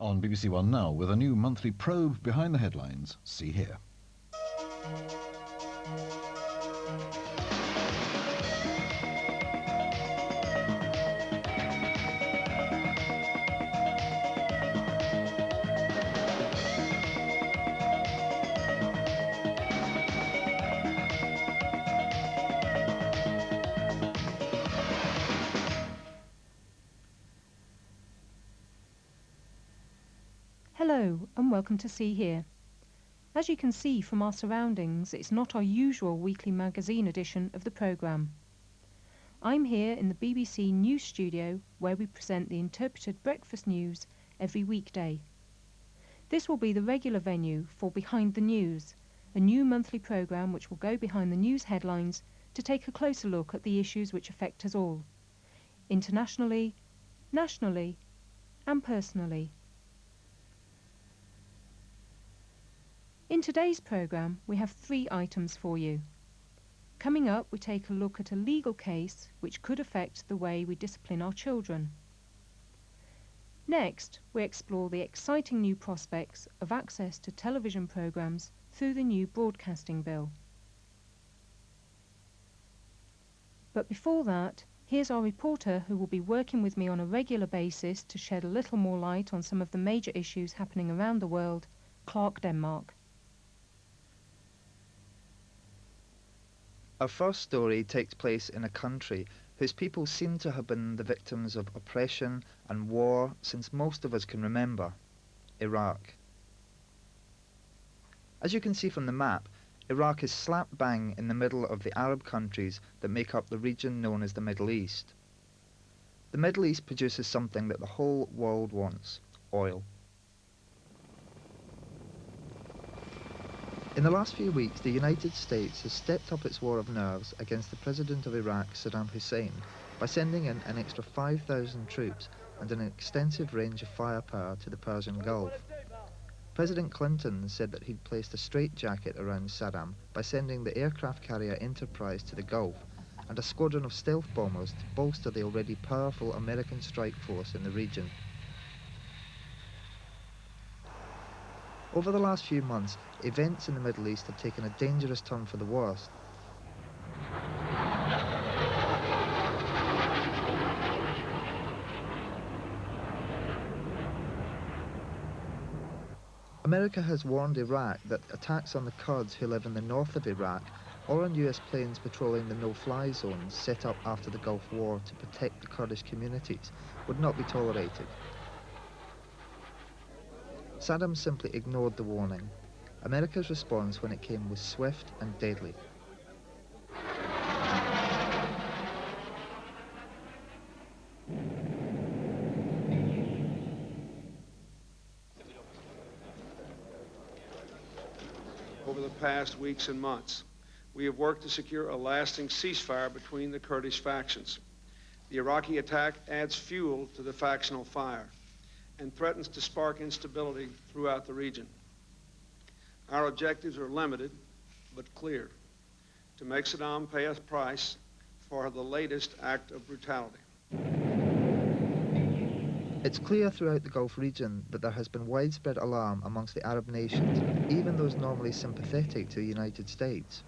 On BBC One Now with a new monthly probe behind the headlines. See here. Hello and welcome to See Here. As you can see from our surroundings, it's not our usual weekly magazine edition of the programme. I'm here in the BBC News Studio where we present the interpreted breakfast news every weekday. This will be the regular venue for Behind the News, a new monthly programme which will go behind the news headlines to take a closer look at the issues which affect us all, internationally, nationally and personally. In today's programme, we have 3 items for you. Coming up, we take a look at a legal case which could affect the way we discipline our children. Next, we explore the exciting new prospects of access to television programmes through the new broadcasting bill. But before that, here's our reporter who will be working with me on a regular basis to shed a little more light on some of the major issues happening around the world, Clark Denmark. Our first story takes place in a country whose people seem to have been the victims of oppression and war since most of us can remember: Iraq. As you can see from the map, Iraq is slap bang in the middle of the Arab countries that make up the region known as the Middle East. The Middle East produces something that the whole world wants: oil. In the last few weeks, the United States has stepped up its war of nerves against the President of Iraq, Saddam Hussein, by sending in an extra 5,000 troops and an extensive range of firepower to the Persian Gulf. President Clinton said that he'd placed a straitjacket around Saddam by sending the aircraft carrier Enterprise to the Gulf and a squadron of stealth bombers to bolster the already powerful American strike force in the region. Over the last few months, events in the Middle East have taken a dangerous turn for the worse. America has warned Iraq that attacks on the Kurds who live in the north of Iraq or on US planes patrolling the no-fly zones set up after the Gulf War to protect the Kurdish communities would not be tolerated. Saddam simply ignored the warning. America's response when it came was swift and deadly. Over the past weeks and months, we have worked to secure a lasting ceasefire between the Kurdish factions. The Iraqi attack adds fuel to the factional fire and threatens to spark instability throughout the region. Our objectives are limited, but clear: to make Saddam pay a price for the latest act of brutality. It's clear throughout the Gulf region that there has been widespread alarm amongst the Arab nations, even those normally sympathetic to the United States.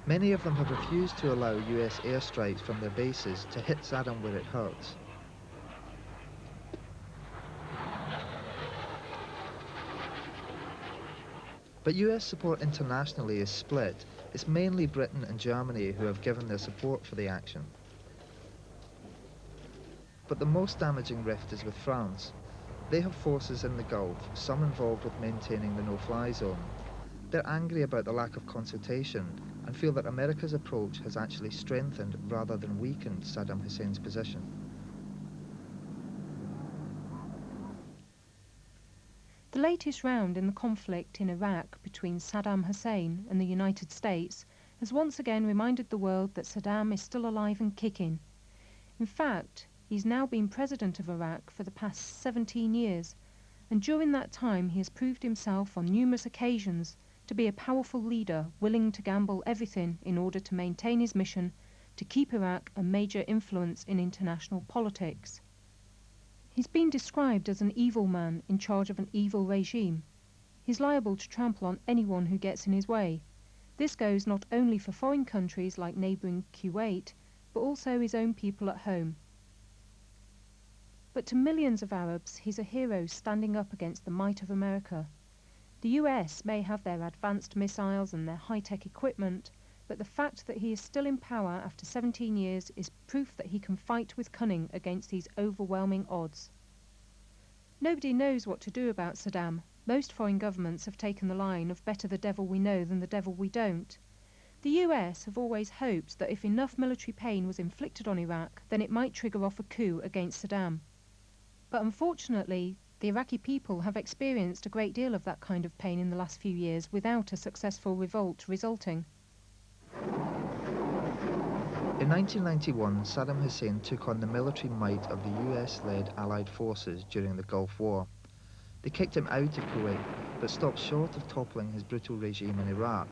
Many of them have refused to allow US airstrikes from their bases to hit Saddam where it hurts. But US support internationally is split. It's mainly Britain and Germany who have given their support for the action. But the most damaging rift is with France. They have forces in the Gulf, some involved with maintaining the no-fly zone. They're angry about the lack of consultation and feel that America's approach has actually strengthened rather than weakened Saddam Hussein's position. The latest round in the conflict in Iraq between Saddam Hussein and the United States has once again reminded the world that Saddam is still alive and kicking. In fact, he's now been president of Iraq for the past 17 years, and during that time he has proved himself on numerous occasions to be a powerful leader willing to gamble everything in order to maintain his mission to keep Iraq a major influence in international politics. He's been described as an evil man in charge of an evil regime. He's liable to trample on anyone who gets in his way. This goes not only for foreign countries like neighbouring Kuwait, but also his own people at home. But to millions of Arabs, he's a hero standing up against the might of America. The US may have their advanced missiles and their high-tech equipment, but the fact that he is still in power after 17 years is proof that he can fight with cunning against these overwhelming odds. Nobody knows what to do about Saddam. Most foreign governments have taken the line of better the devil we know than the devil we don't. The US have always hoped that if enough military pain was inflicted on Iraq, then it might trigger off a coup against Saddam. But unfortunately, the Iraqi people have experienced a great deal of that kind of pain in the last few years without a successful revolt resulting. In 1991, Saddam Hussein took on the military might of the US-led Allied forces during the Gulf War. They kicked him out of Kuwait, but stopped short of toppling his brutal regime in Iraq.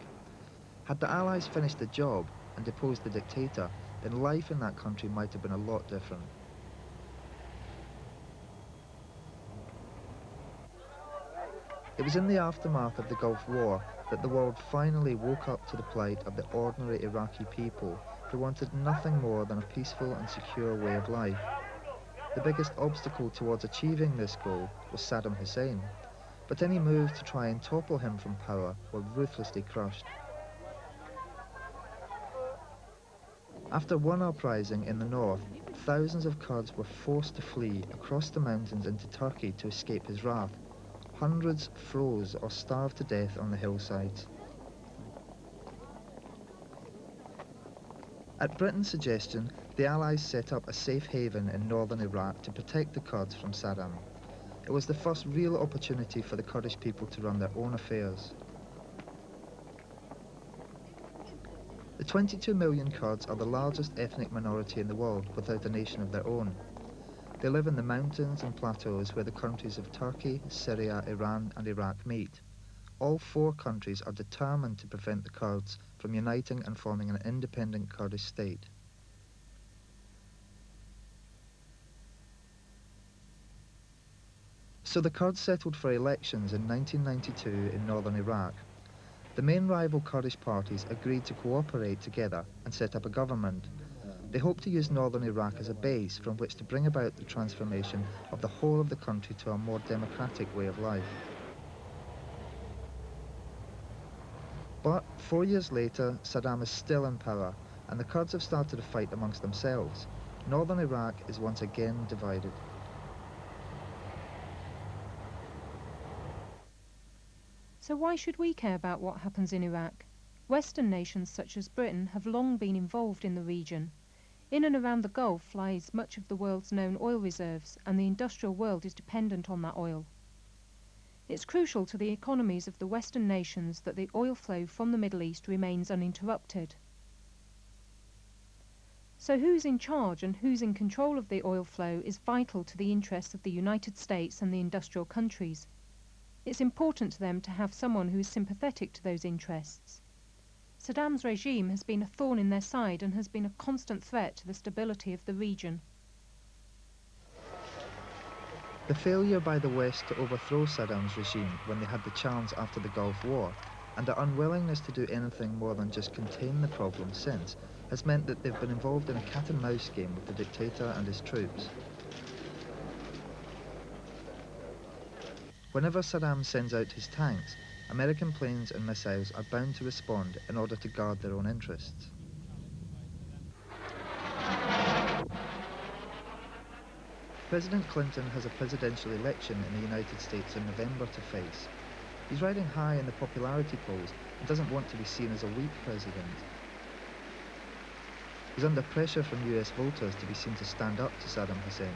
Had the Allies finished the job and deposed the dictator, then life in that country might have been a lot different. It was in the aftermath of the Gulf War that the world finally woke up to the plight of the ordinary Iraqi people who wanted nothing more than a peaceful and secure way of life. The biggest obstacle towards achieving this goal was Saddam Hussein, but any moves to try and topple him from power were ruthlessly crushed. After one uprising in the north, thousands of Kurds were forced to flee across the mountains into Turkey to escape his wrath. Hundreds froze or starved to death on the hillsides. At Britain's suggestion, the Allies set up a safe haven in northern Iraq to protect the Kurds from Saddam. It was the first real opportunity for the Kurdish people to run their own affairs. The 22 million Kurds are the largest ethnic minority in the world without a nation of their own. They live in the mountains and plateaus where the countries of Turkey, Syria, Iran and Iraq meet. All four countries are determined to prevent the Kurds from uniting and forming an independent Kurdish state. So the Kurds settled for elections in 1992 in northern Iraq. The main rival Kurdish parties agreed to cooperate together and set up a government. They hope to use northern Iraq as a base from which to bring about the transformation of the whole of the country to a more democratic way of life. But 4 years later, Saddam is still in power, and the Kurds have started a fight amongst themselves. Northern Iraq is once again divided. So why should we care about what happens in Iraq? Western nations such as Britain have long been involved in the region. In and around the Gulf lies much of the world's known oil reserves, and the industrial world is dependent on that oil. It's crucial to the economies of the Western nations that the oil flow from the Middle East remains uninterrupted. So who's in charge and who's in control of the oil flow is vital to the interests of the United States and the industrial countries. It's important to them to have someone who is sympathetic to those interests. Saddam's regime has been a thorn in their side and has been a constant threat to the stability of the region. The failure by the West to overthrow Saddam's regime when they had the chance after the Gulf War, and their unwillingness to do anything more than just contain the problem since, has meant that they've been involved in a cat-and-mouse game with the dictator and his troops. Whenever Saddam sends out his tanks, American planes and missiles are bound to respond in order to guard their own interests. President Clinton has a presidential election in the United States in November to face. He's riding high in the popularity polls and doesn't want to be seen as a weak president. He's under pressure from US voters to be seen to stand up to Saddam Hussein.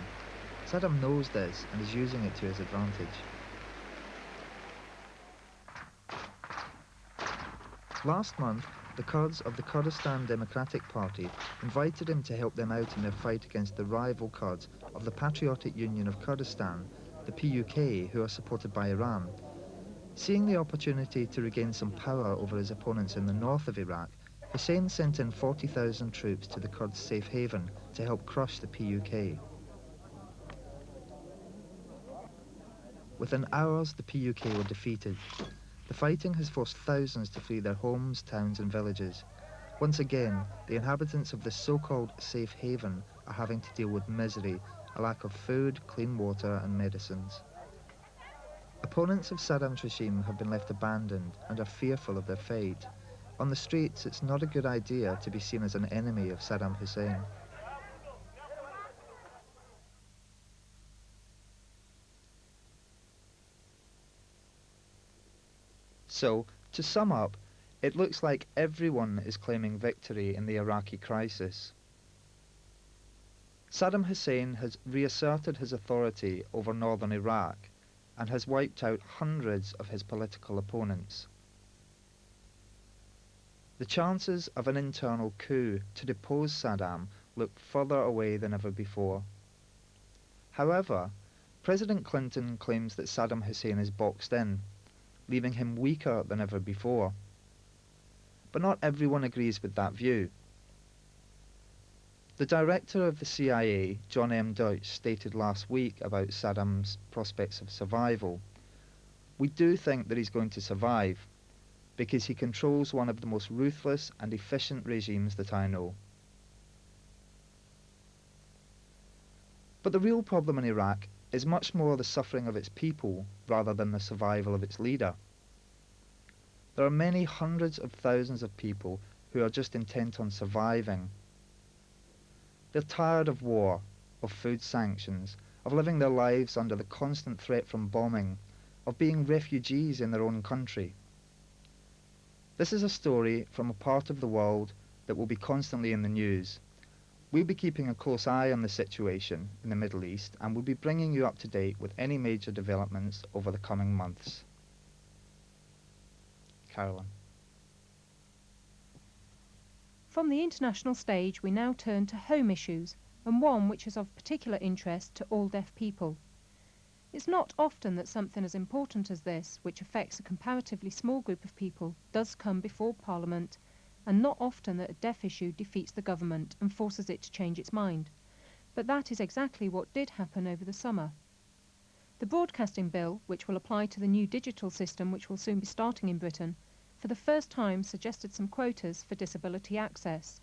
Saddam knows this and is using it to his advantage. Last month, the Kurds of the Kurdistan Democratic Party invited him to help them out in their fight against the rival Kurds of the Patriotic Union of Kurdistan, the PUK, who are supported by Iran. Seeing the opportunity to regain some power over his opponents in the north of Iraq, Hussein sent in 40,000 troops to the Kurds' safe haven to help crush the PUK. Within hours, the PUK were defeated. The fighting has forced thousands to flee their homes, towns and villages. Once again, the inhabitants of this so-called safe haven are having to deal with misery, a lack of food, clean water and medicines. Opponents of Saddam's regime have been left abandoned and are fearful of their fate. On the streets, it's not a good idea to be seen as an enemy of Saddam Hussein. So, to sum up, it looks like everyone is claiming victory in the Iraqi crisis. Saddam Hussein has reasserted his authority over northern Iraq and has wiped out hundreds of his political opponents. The chances of an internal coup to depose Saddam look further away than ever before. However, President Clinton claims that Saddam Hussein is boxed in, leaving him weaker than ever before. But not everyone agrees with that view. The director of the CIA, John M. Deutsch, stated last week about Saddam's prospects of survival, "We do think that he's going to survive, because he controls one of the most ruthless and efficient regimes that I know." But the real problem in Iraq is much more the suffering of its people rather than the survival of its leader. There are many hundreds of thousands of people who are just intent on surviving. They're tired of war, of food sanctions, of living their lives under the constant threat from bombing, of being refugees in their own country. This is a story from a part of the world that will be constantly in the news. We'll be keeping a close eye on the situation in the Middle East and we'll be bringing you up to date with any major developments over the coming months. Carolyn. From the international stage, we now turn to home issues, and one which is of particular interest to all deaf people. It's not often that something as important as this, which affects a comparatively small group of people, does come before Parliament, and not often that a deaf issue defeats the government and forces it to change its mind. But that is exactly what did happen over the summer. The Broadcasting Bill, which will apply to the new digital system which will soon be starting in Britain, for the first time suggested some quotas for disability access.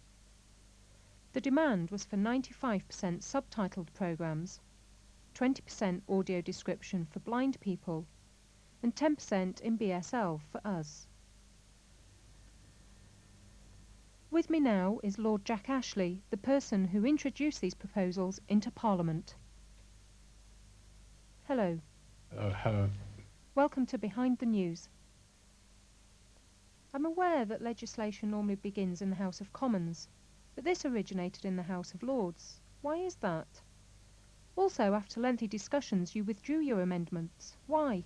The demand was for 95% subtitled programmes, 20% audio description for blind people, and 10% in BSL for us. With me now is Lord Jack Ashley, the person who introduced these proposals into Parliament. Hello. Hello. Welcome to Behind the News. I'm aware that legislation normally begins in the House of Commons, but this originated in the House of Lords. Why is that? Also, after lengthy discussions, you withdrew your amendments. Why?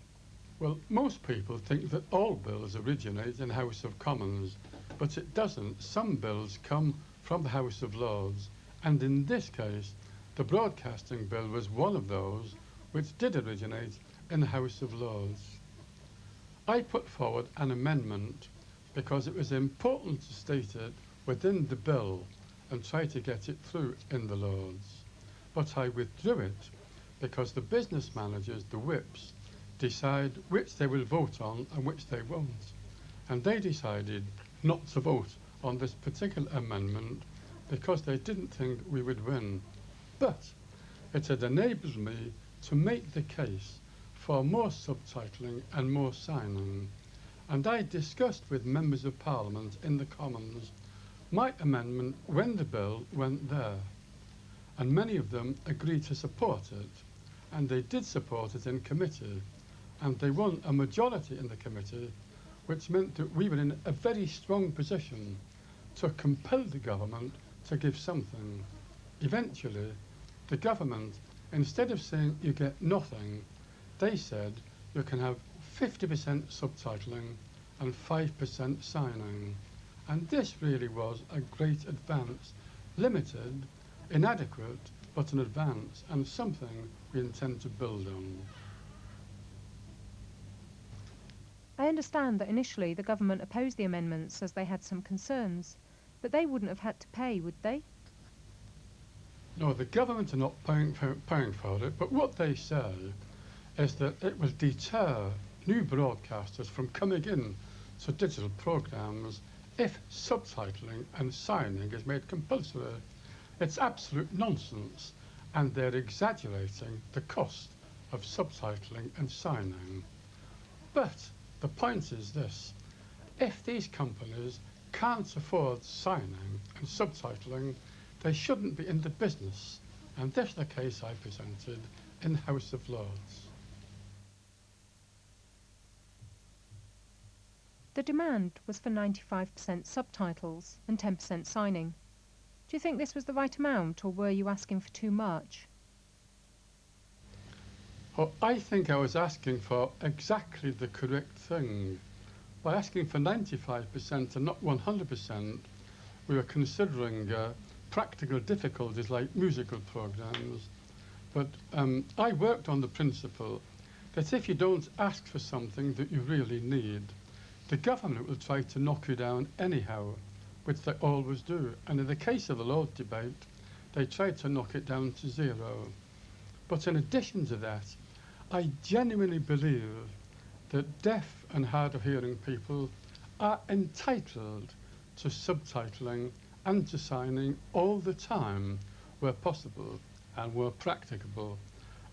Well, most people think that all bills originate in House of Commons, but it doesn't. Some bills come from the House of Lords, and in this case, the Broadcasting Bill was one of those which did originate in the House of Lords. I put forward an amendment because it was important to state it within the bill and try to get it through in the Lords. But I withdrew it because the business managers, the whips, decide which they will vote on and which they won't. And they decided not to vote on this particular amendment because they didn't think we would win. But it had enabled me to make the case for more subtitling and more signing. And I discussed with members of Parliament in the Commons my amendment when the bill went there. And many of them agreed to support it. And they did support it in committee. And they won a majority in the committee, which meant that we were in a very strong position to compel the government to give something. Eventually, the government, instead of saying you get nothing, they said you can have 50% subtitling and 5% signing. And this really was a great advance, limited, inadequate, but an advance, and something we intend to build on. I understand that initially the government opposed the amendments as they had some concerns, but they wouldn't have had to pay, would they? No, the government are not paying for it, but what they say is that it will deter new broadcasters from coming in to digital programmes if subtitling and signing is made compulsory. It's absolute nonsense, and they're exaggerating the cost of subtitling and signing. But the point is this: if these companies can't afford signing and subtitling, they shouldn't be in the business, and this is the case I presented in the House of Lords. The demand was for 95% subtitles and 10% signing. Do you think this was the right amount, or were you asking for too much? Well, I think I was asking for exactly the correct thing. By asking for 95% and not 100%, we were considering practical difficulties like musical programmes. But I worked on the principle that if you don't ask for something that you really need, the government will try to knock you down anyhow, which they always do. And in the case of the Lord debate, they tried to knock it down to zero. But in addition to that, I genuinely believe that deaf and hard of hearing people are entitled to subtitling and to signing all the time where possible and where practicable.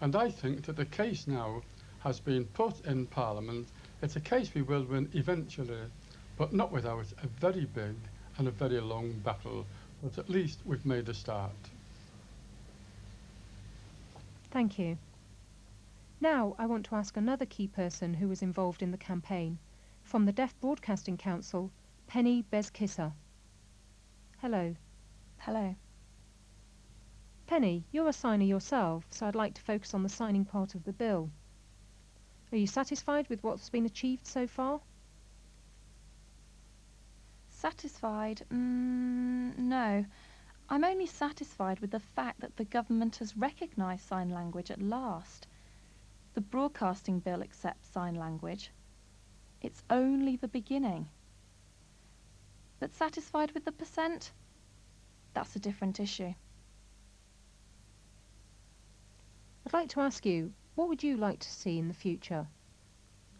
And I think that the case now has been put in Parliament. It's a case we will win eventually, but not without a very big and a very long battle. But at least we've made a start. Thank you. Now I want to ask another key person who was involved in the campaign. From the Deaf Broadcasting Council, Penny Bezkissa. Hello. Hello. Penny, you're a signer yourself, so I'd like to focus on the signing part of the bill. Are you satisfied with what's been achieved so far? Satisfied? No. I'm only satisfied with the fact that the government has recognised sign language at last. The broadcasting bill accepts sign language. It's only the beginning. But satisfied with the percent? That's a different issue. I'd like to ask you, what would you like to see in the future?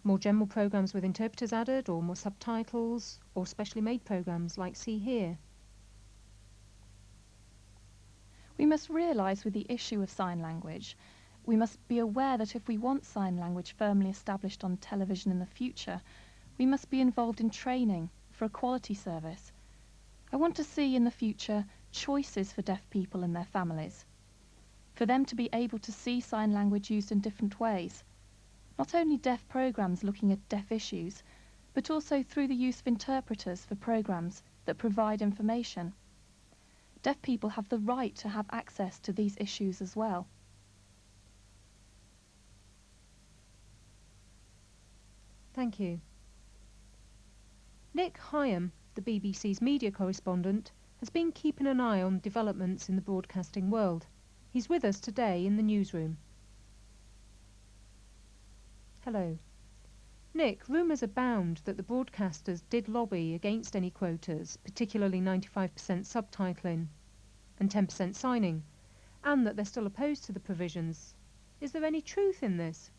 More general programmes with interpreters added, or more subtitles, or specially made programmes like See Here? We must realise with the issue of sign language, we must be aware that if we want sign language firmly established on television in the future, we must be involved in training for a quality service. I want to see in the future choices for deaf people and their families, for them to be able to see sign language used in different ways. Not only deaf programmes looking at deaf issues, but also through the use of interpreters for programmes that provide information. Deaf people have the right to have access to these issues as well. Thank you. Nick Hyam, the BBC's media correspondent, has been keeping an eye on developments in the broadcasting world. He's with us today in the newsroom. Hello. Nick, rumours abound that the broadcasters did lobby against any quotas, particularly 95% subtitling and 10% signing, and that they're still opposed to the provisions. Is there any truth in this?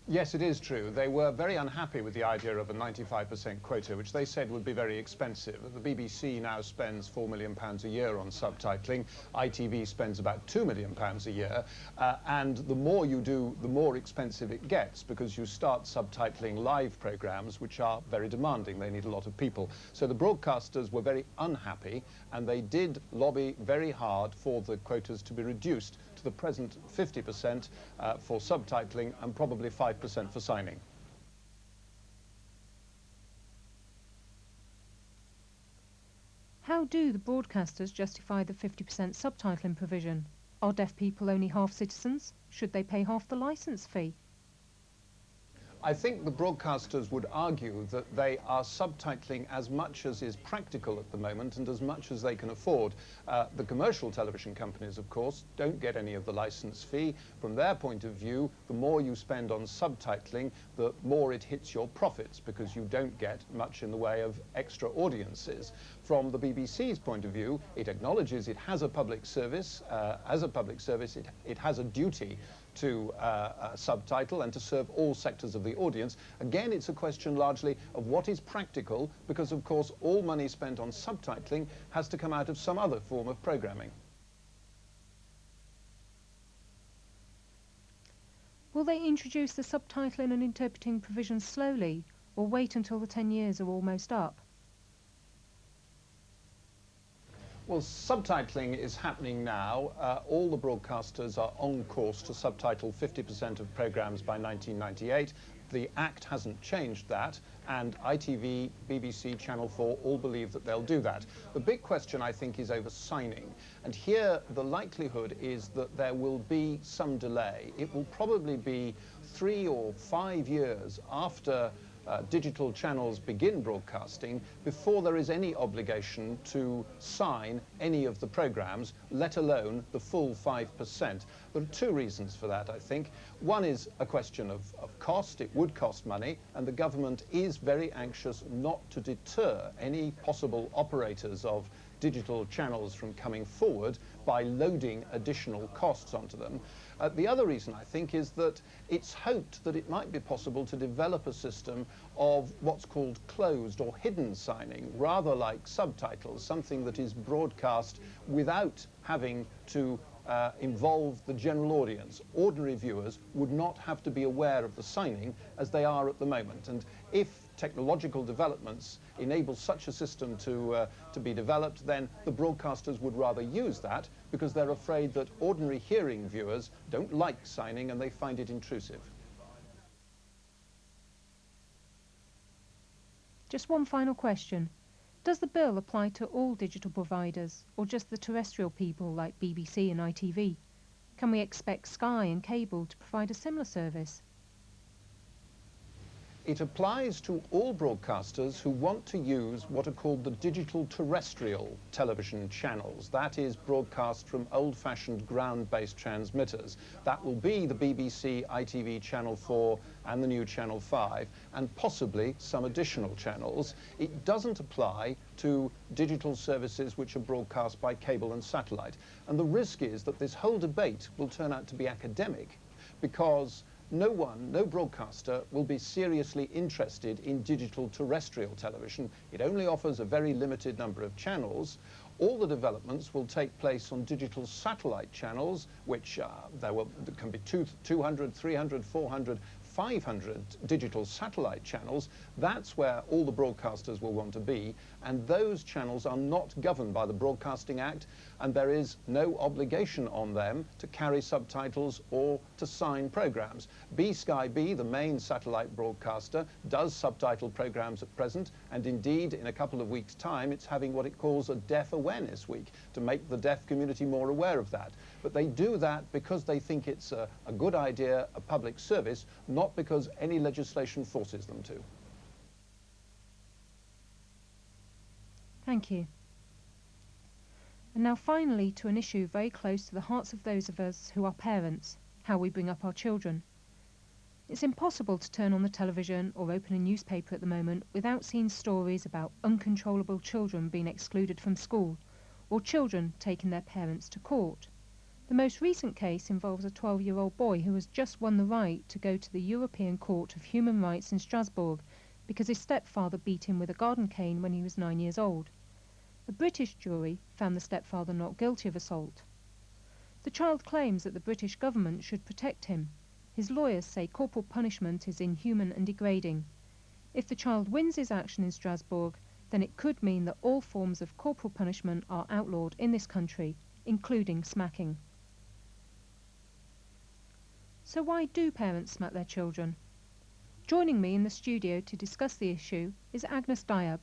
Yes, it is true. They were very unhappy with the idea of a 95% quota, which they said would be very expensive. The BBC now spends £4 million a year on subtitling. ITV spends about £2 million a year. And the more you do, the more expensive it gets, because you start subtitling live programmes, which are very demanding. They need a lot of people. So the broadcasters were very unhappy, and they did lobby very hard for the quotas to be reduced to the present 50% for subtitling and probably 5% for signing. How do the broadcasters justify the 50% subtitling provision? Are deaf people only half citizens? Should they pay half the licence fee? I think the broadcasters would argue that they are subtitling as much as is practical at the moment and as much as they can afford. The commercial television companies, of course, don't get any of the license fee. From their point of view, the more you spend on subtitling, the more it hits your profits, because you don't get much in the way of extra audiences. From the BBC's point of view, it acknowledges it has a public service. As a public service, it has a duty to subtitle and to serve all sectors of the audience. Again, it's a question largely of what is practical, because of course all money spent on subtitling has to come out of some other form of programming. Will they introduce the subtitling and interpreting provisions slowly, or wait until the 10 years are almost up? Well, subtitling is happening now. All the broadcasters are on course to subtitle 50% of programmes by 1998. The Act hasn't changed that, and ITV, BBC, Channel 4 all believe that they'll do that. The big question, I think, is over signing. And here, the likelihood is that there will be some delay. It will probably be 3 or 5 years after digital channels begin broadcasting before there is any obligation to sign any of the programmes, let alone the full 5%. There are 2 reasons for that, I think. One is a question of cost. It would cost money, and the government is very anxious not to deter any possible operators of digital channels from coming forward by loading additional costs onto them. The other reason, I think, is that it's hoped that it might be possible to develop a system of what's called closed or hidden signing, rather like subtitles, something that is broadcast without having to involve the general audience. Ordinary viewers would not have to be aware of the signing as they are at the moment. And if technological developments enable such a system to be developed, then the broadcasters would rather use that, because they're afraid that ordinary hearing viewers don't like signing and they find it intrusive. Just one final question. Does the bill apply to all digital providers, or just the terrestrial people like BBC and ITV? Can we expect Sky and cable to provide a similar service? It applies to all broadcasters who want to use what are called the digital terrestrial television channels. That is broadcast from old-fashioned ground-based transmitters. That will be the BBC, ITV, Channel 4 and the new Channel 5, and possibly some additional channels. It doesn't apply to digital services which are broadcast by cable and satellite. And the risk is that this whole debate will turn out to be academic, because no broadcaster will be seriously interested in digital terrestrial television. It only offers a very limited number of channels. All the developments will take place on digital satellite channels, which there can be 200, 300, 400, 500 digital satellite channels. That's where all the broadcasters will want to be, and those channels are not governed by the Broadcasting Act, and there is no obligation on them to carry subtitles or to sign programs. Sky B, the main satellite broadcaster, does subtitle programs at present, and indeed in a couple of weeks' time it's having what it calls a Deaf Awareness Week to make the deaf community more aware of that. But they do that because they think it's a good idea, a public service, not because any legislation forces them to. Thank you. And now finally to an issue very close to the hearts of those of us who are parents, how we bring up our children. It's impossible to turn on the television or open a newspaper at the moment without seeing stories about uncontrollable children being excluded from school, or children taking their parents to court. The most recent case involves a 12-year-old boy who has just won the right to go to the European Court of Human Rights in Strasbourg because his stepfather beat him with a garden cane when he was 9 years old. A British jury found the stepfather not guilty of assault. The child claims that the British government should protect him. His lawyers say corporal punishment is inhuman and degrading. If the child wins his action in Strasbourg, then it could mean that all forms of corporal punishment are outlawed in this country, including smacking. So why do parents smack their children? Joining me in the studio to discuss the issue is Agnes Diab,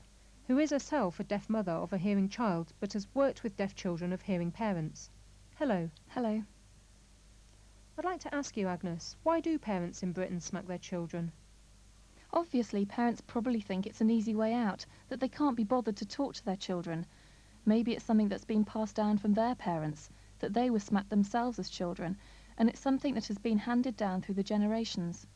who is herself a deaf mother of a hearing child but has worked with deaf children of hearing parents. Hello. Hello. I'd like to ask you, Agnes, why do parents in Britain smack their children? Obviously, parents probably think it's an easy way out, that they can't be bothered to talk to their children. Maybe it's something that's been passed down from their parents, that they were smacked themselves as children, and it's something that has been handed down through the generations.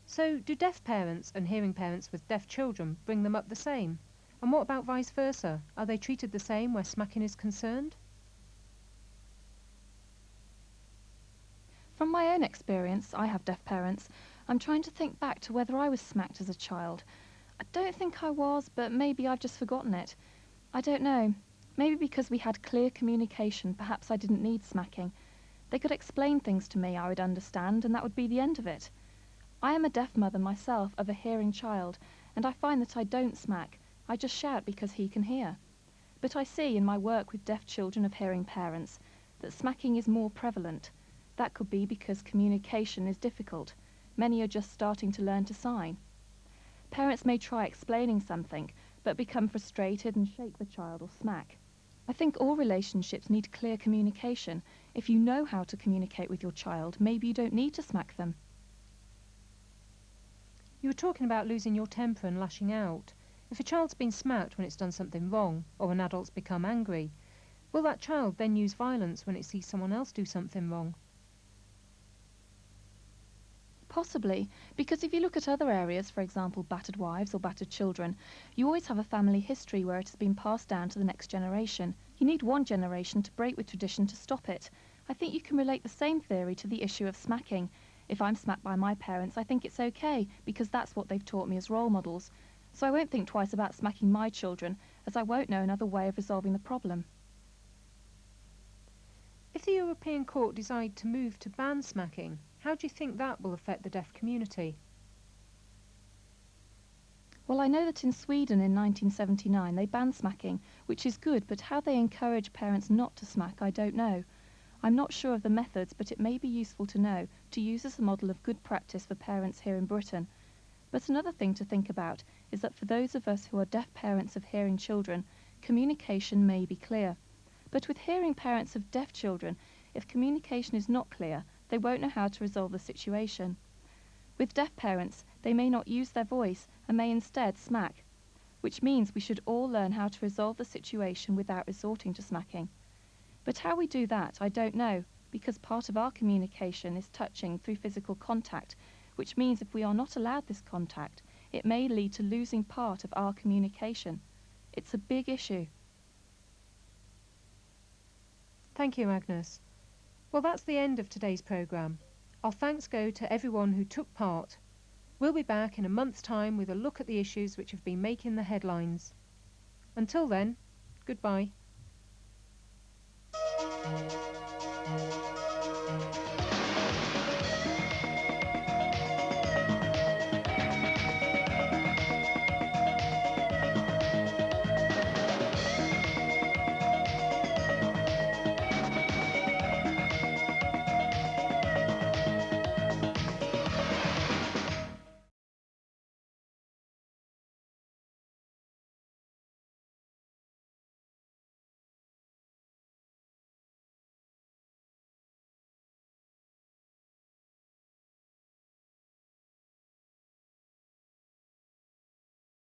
So do deaf parents and hearing parents with deaf children bring them up the same? And what about vice versa? Are they treated the same where smacking is concerned? From my own experience, I have deaf parents. I'm trying to think back to whether I was smacked as a child. I don't think I was, but maybe I've just forgotten it. I don't know. Maybe because we had clear communication, perhaps I didn't need smacking. They could explain things to me I would understand, and that would be the end of it. I am a deaf mother myself of a hearing child, and I find that I don't smack. I just shout because he can hear. But I see in my work with deaf children of hearing parents that smacking is more prevalent. That could be because communication is difficult. Many are just starting to learn to sign. Parents may try explaining something, but become frustrated and shake the child or smack. I think all relationships need clear communication. If you know how to communicate with your child, maybe you don't need to smack them. You were talking about losing your temper and lashing out. If a child's been smacked when it's done something wrong, or an adult's become angry, will that child then use violence when it sees someone else do something wrong? Possibly, because if you look at other areas, for example battered wives or battered children, you always have a family history where it has been passed down to the next generation. You need one generation to break with tradition to stop it. I think you can relate the same theory to the issue of smacking. If I'm smacked by my parents, I think it's okay, because that's what they've taught me as role models. So I won't think twice about smacking my children, as I won't know another way of resolving the problem. If the European Court decide to move to ban smacking, how do you think that will affect the deaf community? Well, I know that in Sweden in 1979 they banned smacking, which is good, but how they encourage parents not to smack, I don't know. I'm not sure of the methods, but it may be useful to know, to use as a model of good practice for parents here in Britain. But another thing to think about is that for those of us who are deaf parents of hearing children, communication may be clear. But with hearing parents of deaf children, if communication is not clear, they won't know how to resolve the situation. With deaf parents, they may not use their voice and may instead smack, which means we should all learn how to resolve the situation without resorting to smacking. But how we do that, I don't know, because part of our communication is touching through physical contact, which means if we are not allowed this contact, it may lead to losing part of our communication. It's a big issue. Thank you, Agnes. Well, that's the end of today's programme. Our thanks go to everyone who took part. We'll be back in a month's time with a look at the issues which have been making the headlines. Until then, goodbye.